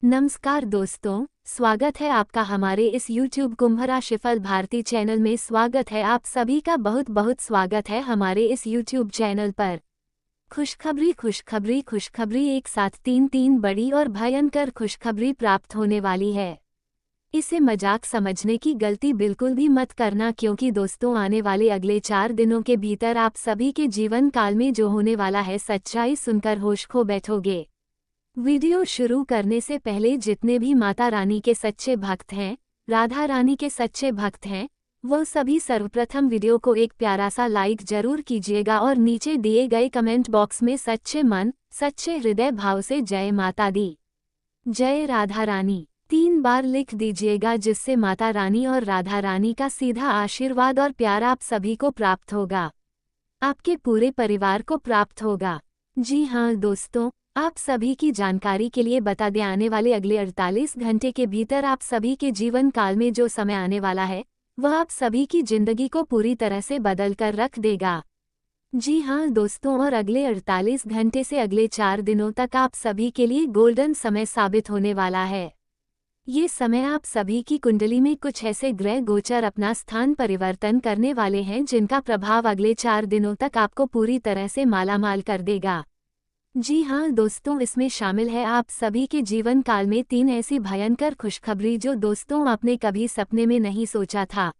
नमस्कार दोस्तों, स्वागत है आपका हमारे इस YouTube कुंभ राशिफल भारती चैनल में। स्वागत है आप सभी का, बहुत बहुत स्वागत है हमारे इस YouTube चैनल पर। खुशखबरी खुशखबरी खुशखबरी, एक साथ तीन बड़ी और भयंकर खुशखबरी प्राप्त होने वाली है। इसे मजाक समझने की गलती बिल्कुल भी मत करना, क्योंकि दोस्तों आने वाले अगले 4 दिनों के भीतर आप सभी के जीवन काल में जो होने वाला है, सच्चाई सुनकर होश खो बैठोगे। वीडियो शुरू करने से पहले जितने भी माता रानी के सच्चे भक्त हैं, राधा रानी के सच्चे भक्त हैं, वो सभी सर्वप्रथम वीडियो को एक प्यारा सा लाइक जरूर कीजिएगा और नीचे दिए गए कमेंट बॉक्स में सच्चे मन, सच्चे हृदय भाव से जय माता दी, जय राधा रानी 3 बार लिख दीजिएगा, जिससे माता रानी और राधा रानी का सीधा आशीर्वाद और प्यार आप सभी को प्राप्त होगा, आपके पूरे परिवार को प्राप्त होगा। जी हाँ दोस्तों, आप सभी की जानकारी के लिए बता दें, आने वाले अगले 48 घंटे के भीतर आप सभी के जीवन काल में जो समय आने वाला है, वह आप सभी की जिंदगी को पूरी तरह से बदल कर रख देगा। जी हाँ दोस्तों, और अगले 48 घंटे से अगले 4 दिनों तक आप सभी के लिए गोल्डन समय साबित होने वाला है। ये समय आप सभी की कुंडली में कुछ ऐसे ग्रह गोचर अपना स्थान परिवर्तन करने वाले हैं, जिनका प्रभाव अगले 4 दिनों तक आपको पूरी तरह से मालामाल कर देगा। जी हाँ दोस्तों, इसमें शामिल है आप सभी के जीवन काल में 3 ऐसी भयंकर खुशखबरी जो दोस्तों आपने कभी सपने में नहीं सोचा था।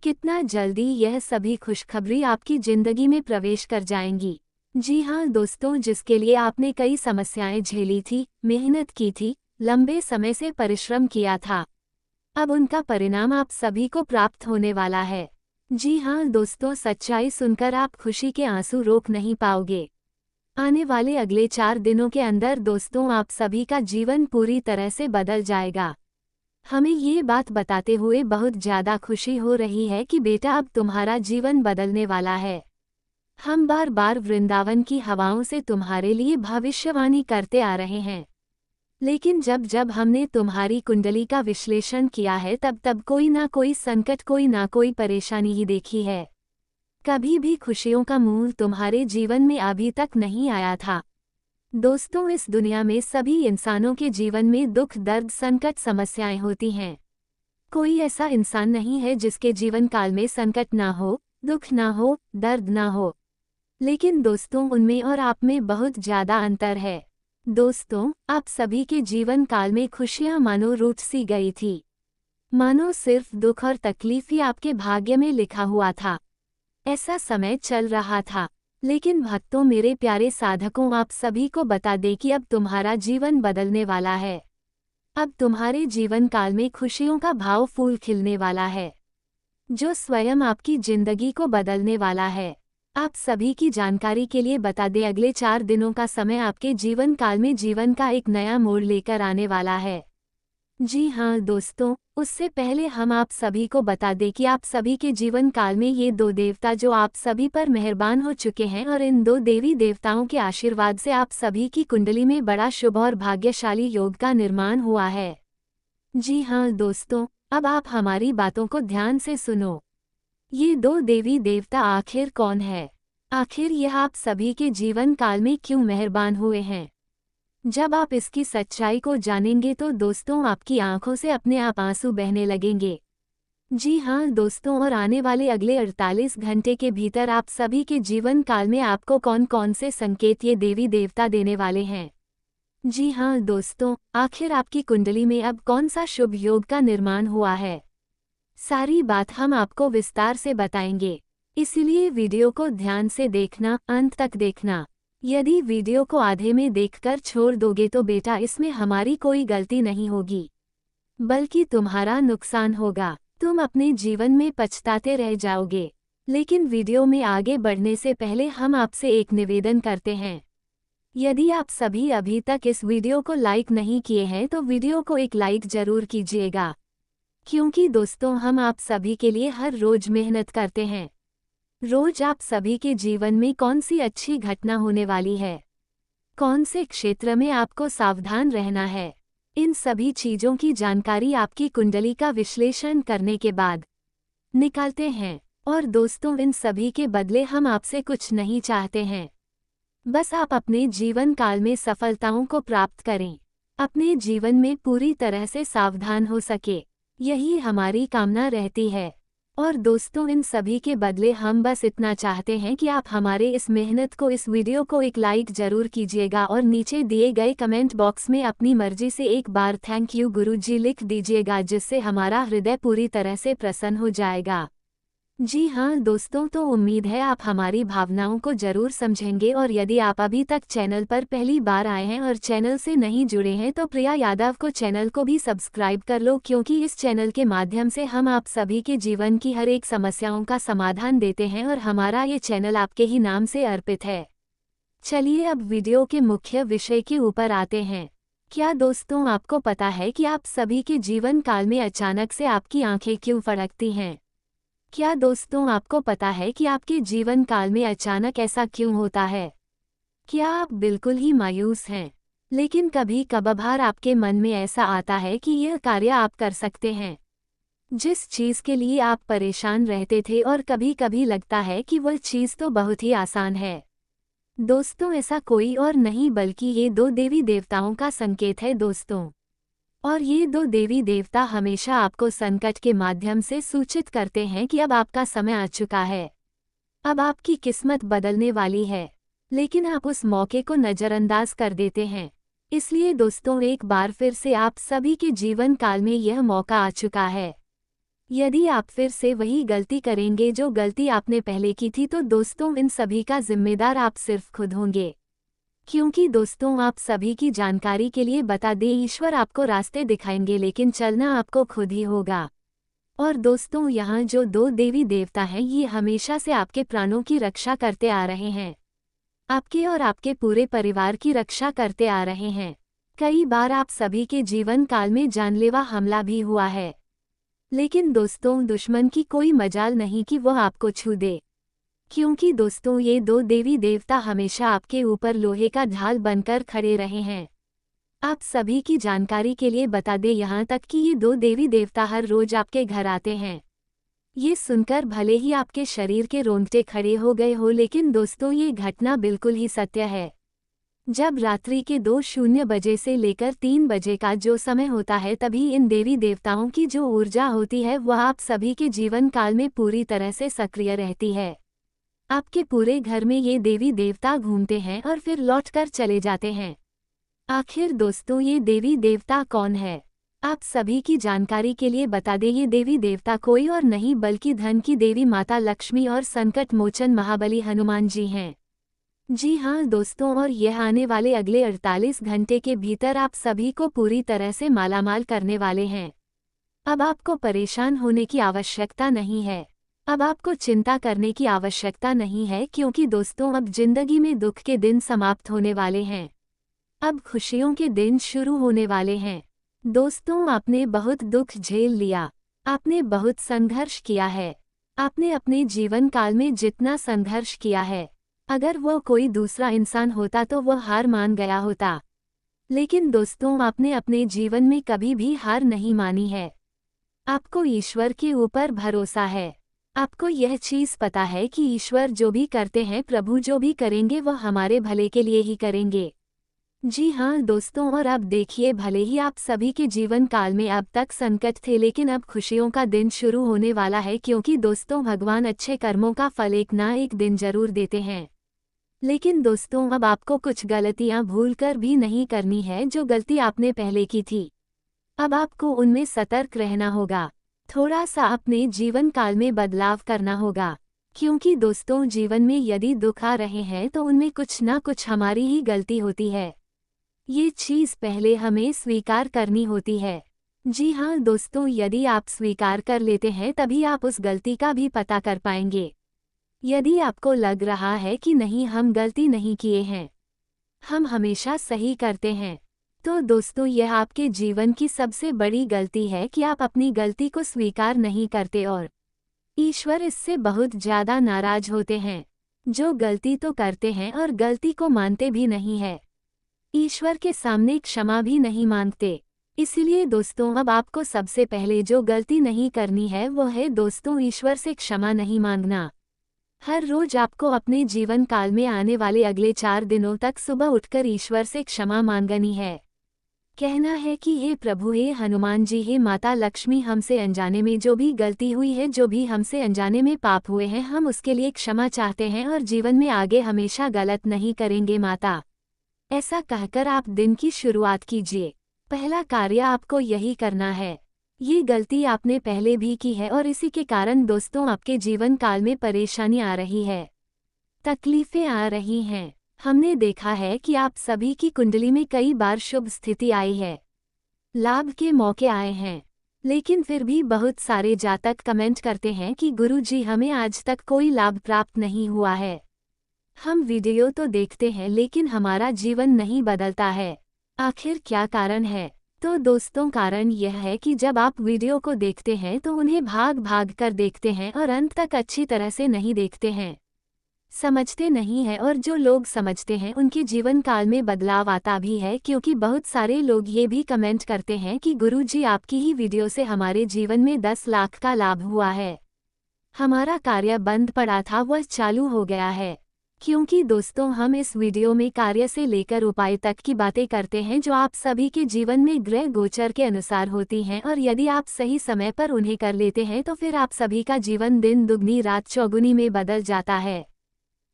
कितना जल्दी यह सभी खुशखबरी आपकी जिंदगी में प्रवेश कर जाएंगी। जी हाँ दोस्तों, जिसके लिए आपने कई समस्याएं झेली थी, मेहनत की थी, लंबे समय से परिश्रम किया था, अब उनका परिणाम आप सभी को प्राप्त होने वाला है। जी हाँ दोस्तों, सच्चाई सुनकर आप खुशी के आंसू रोक नहीं पाओगे। आने वाले अगले 4 दिनों के अंदर दोस्तों आप सभी का जीवन पूरी तरह से बदल जाएगा। हमें ये बात बताते हुए बहुत ज़्यादा खुशी हो रही है कि बेटा अब तुम्हारा जीवन बदलने वाला है। हम बार बार वृंदावन की हवाओं से तुम्हारे लिए भविष्यवाणी करते आ रहे हैं, लेकिन जब जब हमने तुम्हारी कुंडली का विश्लेषण किया है, तब तब कोई ना कोई संकट, कोई ना कोई परेशानी ही देखी है। कभी भी खुशियों का मूल तुम्हारे जीवन में अभी तक नहीं आया था। दोस्तों, इस दुनिया में सभी इंसानों के जीवन में दुख, दर्द, संकट, समस्याएं होती हैं। कोई ऐसा इंसान नहीं है जिसके जीवन काल में संकट ना हो, दुख ना हो, दर्द ना हो। लेकिन दोस्तों, उनमें और आप में बहुत ज़्यादा अंतर है। दोस्तों, आप सभी के जीवन काल में खुशियां मानो रूठ सी गई थी, मानो सिर्फ दुख और तकलीफ ही आपके भाग्य में लिखा हुआ था। ऐसा समय चल रहा था, लेकिन भक्तों, मेरे प्यारे साधकों, आप सभी को बता दें कि अब तुम्हारा जीवन बदलने वाला है। अब तुम्हारे जीवन काल में खुशियों का भाव फूल खिलने वाला है, जो स्वयं आपकी जिंदगी को बदलने वाला है। आप सभी की जानकारी के लिए बता दें, अगले 4 दिनों का समय आपके जीवन काल में जीवन का एक नया मोड़ लेकर आने वाला है। जी हाँ दोस्तों, उससे पहले हम आप सभी को बता दें कि आप सभी के जीवन काल में ये 2 देवता जो आप सभी पर मेहरबान हो चुके हैं, और इन 2 देवी देवताओं के आशीर्वाद से आप सभी की कुंडली में बड़ा शुभ और भाग्यशाली योग का निर्माण हुआ है। जी हाँ दोस्तों, अब आप हमारी बातों को ध्यान से सुनो। ये 2 देवी देवता आखिर कौन है? आखिर यह आप सभी के जीवन काल में क्यों मेहरबान हुए हैं? जब आप इसकी सच्चाई को जानेंगे तो दोस्तों आपकी आंखों से अपने आप आंसू बहने लगेंगे। जी हाँ दोस्तों, और आने वाले अगले 48 घंटे के भीतर आप सभी के जीवन काल में आपको कौन कौन से संकेत ये देवी देवता देने वाले हैं। जी हाँ दोस्तों, आखिर आपकी कुंडली में अब कौन सा शुभ योग का निर्माण हुआ है, सारी बात हम आपको विस्तार से बताएंगे। इसलिए वीडियो को ध्यान से देखना, अंत तक देखना। यदि वीडियो को आधे में देखकर छोड़ दोगे तो बेटा इसमें हमारी कोई गलती नहीं होगी, बल्कि तुम्हारा नुकसान होगा। तुम अपने जीवन में पछताते रह जाओगे। लेकिन वीडियो में आगे बढ़ने से पहले हम आपसे एक निवेदन करते हैं। यदि आप सभी अभी तक इस वीडियो को लाइक नहीं किए हैं तो वीडियो को एक लाइक जरूर कीजिएगा, क्योंकि दोस्तों हम आप सभी के लिए हर रोज मेहनत करते हैं। रोज आप सभी के जीवन में कौन सी अच्छी घटना होने वाली है, कौन से क्षेत्र में आपको सावधान रहना है, इन सभी चीजों की जानकारी आपकी कुंडली का विश्लेषण करने के बाद निकालते हैं। और दोस्तों, इन सभी के बदले हम आपसे कुछ नहीं चाहते हैं, बस आप अपने जीवन काल में सफलताओं को प्राप्त करें। अपने जीवन में पूरी तरह से सावधान हो सके, यही हमारी कामना रहती है। और दोस्तों, इन सभी के बदले हम बस इतना चाहते हैं कि आप हमारे इस मेहनत को, इस वीडियो को एक लाइक जरूर कीजिएगा और नीचे दिए गए कमेंट बॉक्स में अपनी मर्जी से एक बार थैंक यू गुरुजी लिख दीजिएगा, जिससे हमारा हृदय पूरी तरह से प्रसन्न हो जाएगा। जी हाँ दोस्तों, तो उम्मीद है आप हमारी भावनाओं को जरूर समझेंगे। और यदि आप अभी तक चैनल पर पहली बार आए हैं और चैनल से नहीं जुड़े हैं तो प्रिया यादव को चैनल को भी सब्सक्राइब कर लो, क्योंकि इस चैनल के माध्यम से हम आप सभी के जीवन की हर एक समस्याओं का समाधान देते हैं और हमारा ये चैनल आपके ही नाम से अर्पित है। चलिए अब वीडियो के मुख्य विषय के ऊपर आते हैं। क्या दोस्तों आपको पता है कि आप सभी के जीवन काल में अचानक से आपकी आंखें क्यों फड़कती हैं? क्या दोस्तों आपको पता है कि आपके जीवन काल में अचानक ऐसा क्यों होता है? क्या आप बिल्कुल ही मायूस हैं, लेकिन कभी कभार आपके मन में ऐसा आता है कि यह कार्य आप कर सकते हैं, जिस चीज़ के लिए आप परेशान रहते थे, और कभी कभी लगता है कि वह चीज़ तो बहुत ही आसान है। दोस्तों, ऐसा कोई और नहीं बल्कि ये दो देवी देवताओं का संकेत है दोस्तों। और ये दो देवी देवता हमेशा आपको संकट के माध्यम से सूचित करते हैं कि अब आपका समय आ चुका है, अब आपकी किस्मत बदलने वाली है, लेकिन आप उस मौके को नज़रअंदाज कर देते हैं। इसलिए दोस्तों, एक बार फिर से आप सभी के जीवन काल में यह मौका आ चुका है। यदि आप फिर से वही गलती करेंगे जो गलती आपने पहले की थी, तो दोस्तों इन सभी का जिम्मेदार आप सिर्फ खुद होंगे। क्योंकि दोस्तों, आप सभी की जानकारी के लिए बता दें, ईश्वर आपको रास्ते दिखाएंगे, लेकिन चलना आपको खुद ही होगा। और दोस्तों, यहाँ जो दो देवी देवता हैं, ये हमेशा से आपके प्राणों की रक्षा करते आ रहे हैं, आपके और आपके पूरे परिवार की रक्षा करते आ रहे हैं। कई बार आप सभी के जीवन काल में जानलेवा हमला भी हुआ है, लेकिन दोस्तों दुश्मन की कोई मजाल नहीं कि वह आपको छू दे, क्योंकि दोस्तों ये दो देवी देवता हमेशा आपके ऊपर लोहे का ढाल बनकर खड़े रहे हैं। आप सभी की जानकारी के लिए बता दें, यहाँ तक कि ये दो देवी देवता हर रोज आपके घर आते हैं। ये सुनकर भले ही आपके शरीर के रोंगटे खड़े हो गए हो, लेकिन दोस्तों ये घटना बिल्कुल ही सत्य है। जब रात्रि के 2:00 बजे से लेकर 3 बजे का जो समय होता है, तभी इन देवी देवताओं की जो ऊर्जा होती है वह आप सभी के जीवन काल में पूरी तरह से सक्रिय रहती है। आपके पूरे घर में ये देवी देवता घूमते हैं और फिर लौटकर चले जाते हैं। आखिर दोस्तों ये देवी देवता कौन है? आप सभी की जानकारी के लिए बता दें, ये देवी देवता कोई और नहीं बल्कि धन की देवी माता लक्ष्मी और संकट मोचन महाबली हनुमान जी हैं। जी हाँ दोस्तों, और यह आने वाले अगले 48 घंटे के भीतर आप सभी को पूरी तरह से मालामाल करने वाले हैं। अब आपको परेशान होने की आवश्यकता नहीं है, अब आपको चिंता करने की आवश्यकता नहीं है, क्योंकि दोस्तों अब जिंदगी में दुख के दिन समाप्त होने वाले हैं, अब खुशियों के दिन शुरू होने वाले हैं। दोस्तों, आपने बहुत दुख झेल लिया, आपने बहुत संघर्ष किया है, आपने अपने जीवन काल में जितना संघर्ष किया है, अगर वह कोई दूसरा इंसान होता तो वह हार मान गया होता, लेकिन दोस्तों आपने अपने जीवन में कभी भी हार नहीं मानी है। आपको ईश्वर के ऊपर भरोसा है, आपको यह चीज़ पता है कि ईश्वर जो भी करते हैं, प्रभु जो भी करेंगे वह हमारे भले के लिए ही करेंगे। जी हाँ दोस्तों, और अब देखिए, भले ही आप सभी के जीवन काल में अब तक संकट थे, लेकिन अब खुशियों का दिन शुरू होने वाला है, क्योंकि दोस्तों भगवान अच्छे कर्मों का फल एक ना एक दिन जरूर देते हैं। लेकिन दोस्तों अब आपको कुछ गलतियां भूलकर भी नहीं करनी है जो गलती आपने पहले की थी। अब आपको उनमें सतर्क रहना होगा, थोड़ा सा अपने जीवन काल में बदलाव करना होगा, क्योंकि दोस्तों जीवन में यदि दुख आ रहे हैं तो उनमें कुछ ना कुछ हमारी ही गलती होती है। ये चीज़ पहले हमें स्वीकार करनी होती है। जी हाँ दोस्तों, यदि आप स्वीकार कर लेते हैं तभी आप उस गलती का भी पता कर पाएंगे। यदि आपको लग रहा है कि नहीं, हम गलती नहीं किए हैं, हम हमेशा सही करते हैं, तो दोस्तों यह आपके जीवन की सबसे बड़ी गलती है कि आप अपनी गलती को स्वीकार नहीं करते, और ईश्वर इससे बहुत ज़्यादा नाराज होते हैं। जो गलती तो करते हैं और गलती को मानते भी नहीं है, ईश्वर के सामने क्षमा भी नहीं मांगते। इसलिए दोस्तों अब आपको सबसे पहले जो गलती नहीं करनी है वो है दोस्तों ईश्वर से क्षमा नहीं मांगना। हर रोज आपको अपने जीवन काल में आने वाले अगले 4 दिनों तक सुबह उठकर ईश्वर से क्षमा मांगनी है, कहना है कि हे प्रभु, हे हनुमान जी, हे माता लक्ष्मी, हमसे अनजाने में जो भी गलती हुई है, जो भी हमसे अनजाने में पाप हुए हैं, हम उसके लिए क्षमा चाहते हैं और जीवन में आगे हमेशा गलत नहीं करेंगे माता। ऐसा कहकर आप दिन की शुरुआत कीजिए। पहला कार्य आपको यही करना है। ये गलती आपने पहले भी की है और इसी के कारण दोस्तों आपके जीवन काल में परेशानी आ रही है, तकलीफें आ रही हैं। हमने देखा है कि आप सभी की कुंडली में कई बार शुभ स्थिति आई है, लाभ के मौके आए हैं, लेकिन फिर भी बहुत सारे जातक कमेंट करते हैं कि गुरुजी हमें आज तक कोई लाभ प्राप्त नहीं हुआ है। हम वीडियो तो देखते हैं लेकिन हमारा जीवन नहीं बदलता है। आखिर क्या कारण है? तो दोस्तों कारण यह है कि जब आप वीडियो को देखते हैं तो उन्हें भाग भाग कर देखते हैं और अंत तक अच्छी तरह से नहीं देखते हैं, समझते नहीं हैं। और जो लोग समझते हैं उनके जीवन काल में बदलाव आता भी है, क्योंकि बहुत सारे लोग ये भी कमेंट करते हैं कि गुरुजी आपकी ही वीडियो से हमारे जीवन में 10 लाख का लाभ हुआ है, हमारा कार्य बंद पड़ा था वह चालू हो गया है। क्योंकि दोस्तों हम इस वीडियो में कार्य से लेकर उपाय तक की बातें करते हैं जो आप सभी के जीवन में ग्रह गोचर के अनुसार होती हैं, और यदि आप सही समय पर उन्हें कर लेते हैं तो फिर आप सभी का जीवन दिन दुगनी रात चौगुनी में बदल जाता है।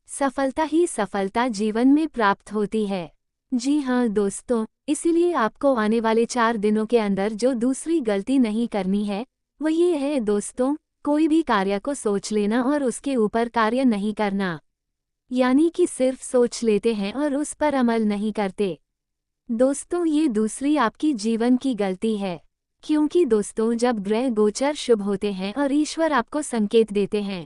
सफलता ही सफलता जीवन में प्राप्त होती है। जी हाँ दोस्तों, इसीलिए आपको आने वाले 4 दिनों के अंदर जो दूसरी गलती नहीं करनी है वो ये है दोस्तों, कोई भी कार्य को सोच लेना और उसके ऊपर कार्य नहीं करना, यानी कि सिर्फ सोच लेते हैं और उस पर अमल नहीं करते। दोस्तों ये दूसरी आपकी जीवन की गलती है, क्योंकि दोस्तों जब ग्रह गोचर शुभ होते हैं और ईश्वर आपको संकेत देते हैं,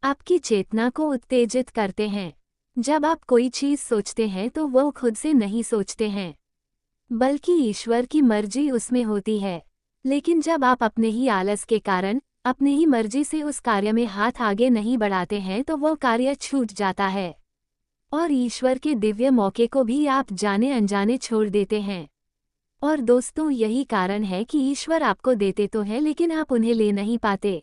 आपकी चेतना को उत्तेजित करते हैं, जब आप कोई चीज़ सोचते हैं तो वो खुद से नहीं सोचते हैं, बल्कि ईश्वर की मर्जी उसमें होती है। लेकिन जब आप अपने ही आलस के कारण अपनी ही मर्जी से उस कार्य में हाथ आगे नहीं बढ़ाते हैं तो वो कार्य छूट जाता है और ईश्वर के दिव्य मौके को भी आप जाने अनजाने छोड़ देते हैं। और दोस्तों यही कारण है कि ईश्वर आपको देते तो है लेकिन आप उन्हें ले नहीं पाते।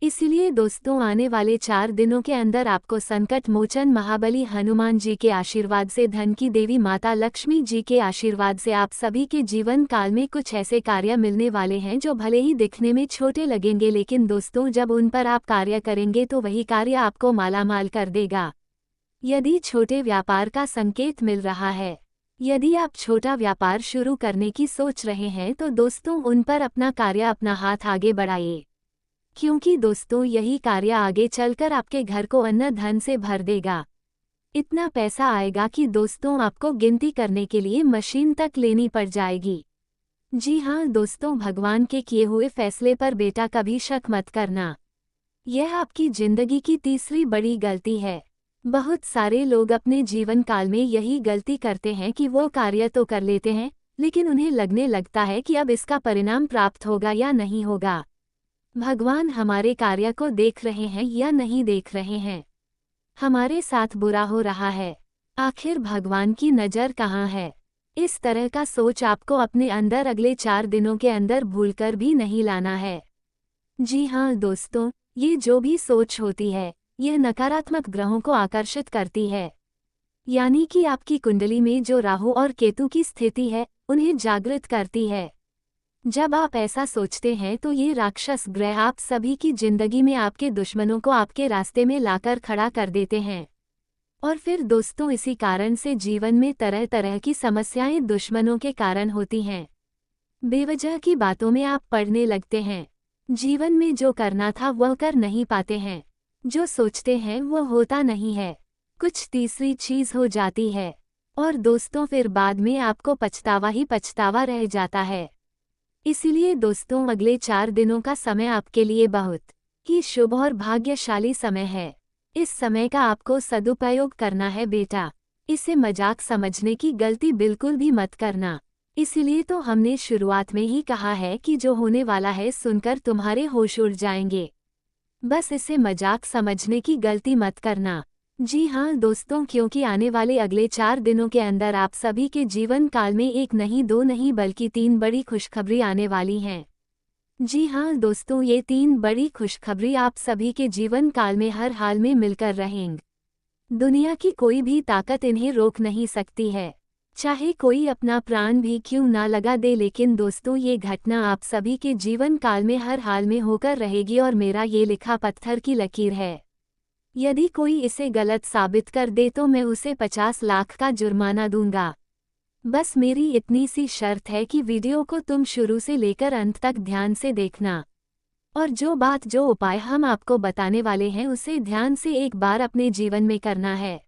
इसलिए दोस्तों आने वाले 4 दिनों के अंदर आपको संकट मोचन महाबली हनुमान जी के आशीर्वाद से, धन की देवी माता लक्ष्मी जी के आशीर्वाद से आप सभी के जीवन काल में कुछ ऐसे कार्य मिलने वाले हैं जो भले ही दिखने में छोटे लगेंगे, लेकिन दोस्तों जब उन पर आप कार्य करेंगे तो वही कार्य आपको मालामाल कर देगा। यदि छोटे व्यापार का संकेत मिल रहा है, यदि आप छोटा व्यापार शुरू करने की सोच रहे हैं तो दोस्तों उन पर अपना कार्य, अपना हाथ आगे बढ़ाइए, क्योंकि दोस्तों यही कार्य आगे चलकर आपके घर को अन्न धन से भर देगा। इतना पैसा आएगा कि दोस्तों आपको गिनती करने के लिए मशीन तक लेनी पड़ जाएगी। जी हाँ दोस्तों, भगवान के किए हुए फैसले पर बेटा कभी शक मत करना। यह आपकी जिंदगी की तीसरी बड़ी गलती है। बहुत सारे लोग अपने जीवन काल में यही गलती करते हैं कि वो कार्य तो कर लेते हैं लेकिन उन्हें लगने लगता है कि अब इसका परिणाम प्राप्त होगा या नहीं होगा, भगवान हमारे कार्य को देख रहे हैं या नहीं देख रहे हैं, हमारे साथ बुरा हो रहा है, आखिर भगवान की नज़र कहाँ है। इस तरह का सोच आपको अपने अंदर अगले 4 दिनों के अंदर भूलकर भी नहीं लाना है। जी हाँ दोस्तों, ये जो भी सोच होती है यह नकारात्मक ग्रहों को आकर्षित करती है, यानी कि आपकी कुंडली में जो राहु और केतु की स्थिति है उन्हें जागृत करती है। जब आप ऐसा सोचते हैं तो ये राक्षस ग्रह आप सभी की जिंदगी में आपके दुश्मनों को आपके रास्ते में लाकर खड़ा कर देते हैं, और फिर दोस्तों इसी कारण से जीवन में तरह तरह की समस्याएं दुश्मनों के कारण होती हैं। बेवजह की बातों में आप पड़ने लगते हैं, जीवन में जो करना था वह कर नहीं पाते हैं, जो सोचते हैं वह होता नहीं है, कुछ तीसरी चीज हो जाती है, और दोस्तों फिर बाद में आपको पछतावा ही पछतावा रह जाता है। इसीलिए दोस्तों अगले 4 दिनों का समय आपके लिए बहुत ही शुभ और भाग्यशाली समय है। इस समय का आपको सदुपयोग करना है बेटा, इसे मजाक समझने की गलती बिल्कुल भी मत करना। इसीलिए तो हमने शुरुआत में ही कहा है कि जो होने वाला है सुनकर तुम्हारे होश उड़ जाएंगे, बस इसे मजाक समझने की गलती मत करना। जी हाँ दोस्तों, क्योंकि आने वाले अगले 4 दिनों के अंदर आप सभी के जीवन काल में 1 नहीं 2 नहीं बल्कि 3 बड़ी खुशखबरी आने वाली हैं। जी हाँ दोस्तों, ये 3 बड़ी खुशखबरी आप सभी के जीवन काल में हर हाल में मिलकर रहेंगी। दुनिया की कोई भी ताकत इन्हें रोक नहीं सकती है। चाहे कोई अपना प्राण भी क्यों ना लगा दे, लेकिन दोस्तों ये घटना आप सभी के जीवन काल में हर हाल में होकर रहेगी और मेरा ये लिखा पत्थर की लकीर है। यदि कोई इसे गलत साबित कर दे तो मैं उसे 50 लाख का जुर्माना दूंगा। बस मेरी इतनी सी शर्त है कि वीडियो को तुम शुरू से लेकर अंत तक ध्यान से देखना, और जो बात जो उपाय हम आपको बताने वाले हैं उसे ध्यान से एक बार अपने जीवन में करना है।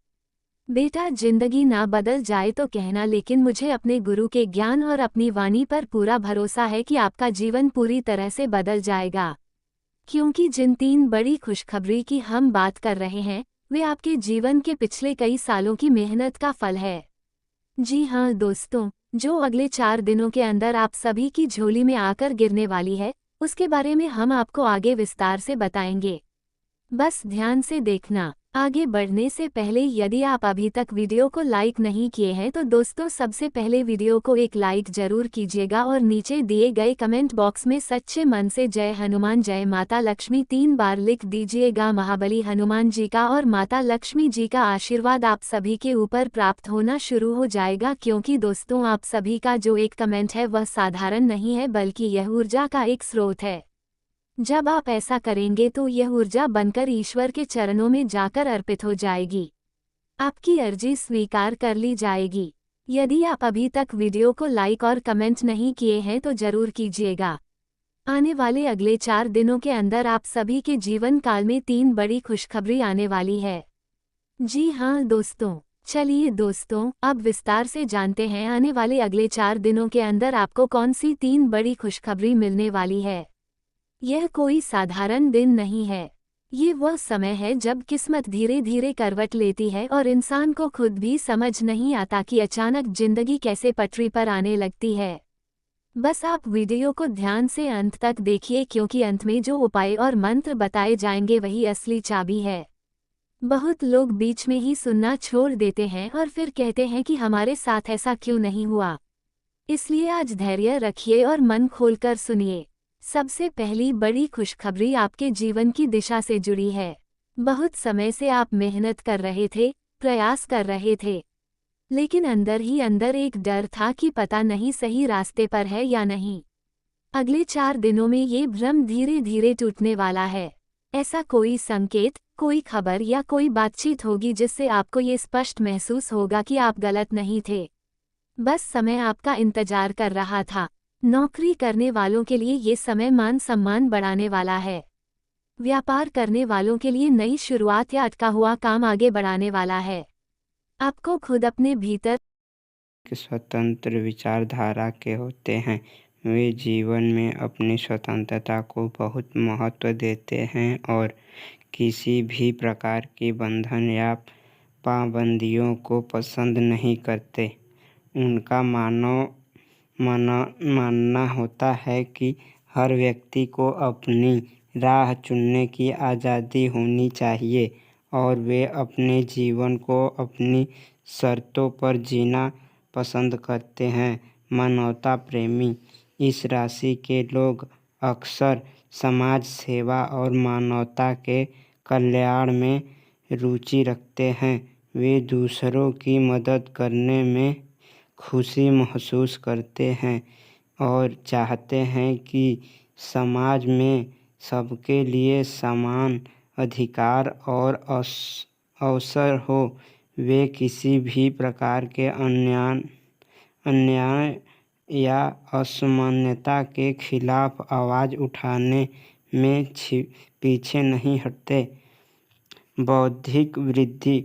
बेटा, जिंदगी ना बदल जाए तो कहना, लेकिन मुझे अपने गुरु के ज्ञान और अपनी वाणी पर पूरा भरोसा है कि आपका जीवन पूरी तरह से बदल जाएगा। क्योंकि जिन 3 बड़ी खुशखबरी की हम बात कर रहे हैं वे आपके जीवन के पिछले कई सालों की मेहनत का फल है। जी हाँ दोस्तों, जो अगले 4 दिनों के अंदर आप सभी की झोली में आकर गिरने वाली है, उसके बारे में हम आपको आगे विस्तार से बताएंगे। बस ध्यान से देखना। आगे बढ़ने से पहले यदि आप अभी तक वीडियो को लाइक नहीं किए हैं तो दोस्तों सबसे पहले वीडियो को एक लाइक जरूर कीजिएगा और नीचे दिए गए कमेंट बॉक्स में सच्चे मन से जय हनुमान जय माता लक्ष्मी 3 बार लिख दीजिएगा। महाबली हनुमान जी का और माता लक्ष्मी जी का आशीर्वाद आप सभी के ऊपर प्राप्त होना शुरू हो जाएगा, क्योंकि दोस्तों आप सभी का जो एक कमेंट है वह साधारण नहीं है बल्कि यह ऊर्जा का एक स्रोत है। जब आप ऐसा करेंगे तो यह ऊर्जा बनकर ईश्वर के चरणों में जाकर अर्पित हो जाएगी। आपकी अर्जी स्वीकार कर ली जाएगी। यदि आप अभी तक वीडियो को लाइक और कमेंट नहीं किए हैं तो जरूर कीजिएगा। आने वाले अगले 4 दिनों के अंदर आप सभी के जीवन काल में 3 बड़ी खुशखबरी आने वाली है। जी हाँ दोस्तों, चलिए दोस्तों अब विस्तार से जानते हैं आने वाले अगले 4 दिनों के अंदर आपको कौन सी 3 बड़ी खुशखबरी मिलने वाली है। यह कोई साधारण दिन नहीं है। ये वह समय है जब किस्मत धीरे धीरे करवट लेती है और इंसान को खुद भी समझ नहीं आता कि अचानक जिंदगी कैसे पटरी पर आने लगती है। बस आप वीडियो को ध्यान से अंत तक देखिए, क्योंकि अंत में जो उपाय और मंत्र बताए जाएंगे वही असली चाबी है। बहुत लोग बीच में ही सुनना छोड़ देते हैं और फिर कहते हैं कि हमारे साथ ऐसा क्यों नहीं हुआ। इसलिए आज धैर्य रखिए और मन खोलकर सुनिए। सबसे पहली बड़ी खुशखबरी आपके जीवन की दिशा से जुड़ी है। बहुत समय से आप मेहनत कर रहे थे, प्रयास कर रहे थे, लेकिन अंदर ही अंदर एक डर था कि पता नहीं सही रास्ते पर है या नहीं। अगले 4 दिनों में ये भ्रम धीरे धीरे टूटने वाला है। ऐसा कोई संकेत, कोई खबर या कोई बातचीत होगी जिससे आपको ये स्पष्ट महसूस होगा कि आप गलत नहीं थे। बस समय आपका इंतजार कर रहा था। नौकरी करने वालों के लिए ये समय मान सम्मान बढ़ाने वाला है। व्यापार करने वालों के लिए नई शुरुआत या अटका हुआ काम आगे बढ़ाने वाला है। आपको खुद अपने भीतर स्वतंत्र विचारधारा के होते हैं। वे जीवन में अपनी स्वतंत्रता को बहुत महत्व देते हैं और किसी भी प्रकार की बंधन या पाबंदियों को पसंद नहीं करते। उनका मानना होता है कि हर व्यक्ति को अपनी राह चुनने की आज़ादी होनी चाहिए और वे अपने जीवन को अपनी शर्तों पर जीना पसंद करते हैं। मानवता प्रेमी इस राशि के लोग अक्सर समाज सेवा और मानवता के कल्याण में रुचि रखते हैं। वे दूसरों की मदद करने में खुशी महसूस करते हैं और चाहते हैं कि समाज में सबके लिए समान अधिकार और अवसर हो। वे किसी भी प्रकार के अन्याय या असमानता के खिलाफ आवाज़ उठाने में पीछे नहीं हटते। बौद्धिक वृद्धि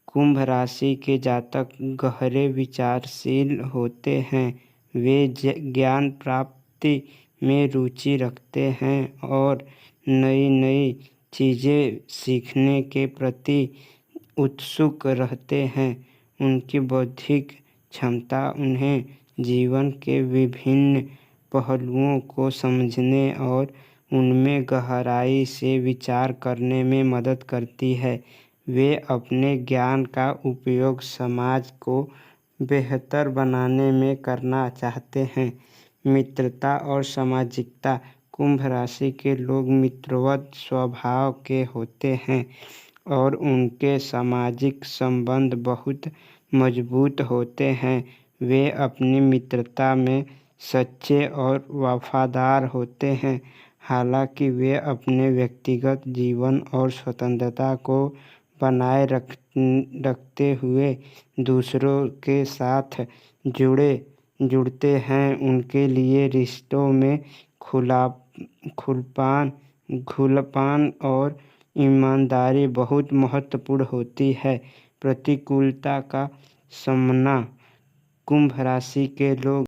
कुंभ राशि के जातक गहरे विचारशील होते हैं। वे ज्ञान प्राप्ति में रुचि रखते हैं और नई नई चीज़ें सीखने के प्रति उत्सुक रहते हैं। उनकी बौद्धिक क्षमता उन्हें जीवन के विभिन्न पहलुओं को समझने और उनमें गहराई से विचार करने में मदद करती है। वे अपने ज्ञान का उपयोग समाज को बेहतर बनाने में करना चाहते हैं। मित्रता और सामाजिकता कुंभ राशि के लोग मित्रवत स्वभाव के होते हैं और उनके सामाजिक संबंध बहुत मजबूत होते हैं। वे अपनी मित्रता में सच्चे और वफादार होते हैं। हालांकि वे अपने व्यक्तिगत जीवन और स्वतंत्रता को बनाए रखते हुए दूसरों के साथ जुड़ते हैं। उनके लिए रिश्तों में खुलापन और ईमानदारी बहुत महत्वपूर्ण होती है। प्रतिकूलता का सामना कुंभ राशि के लोग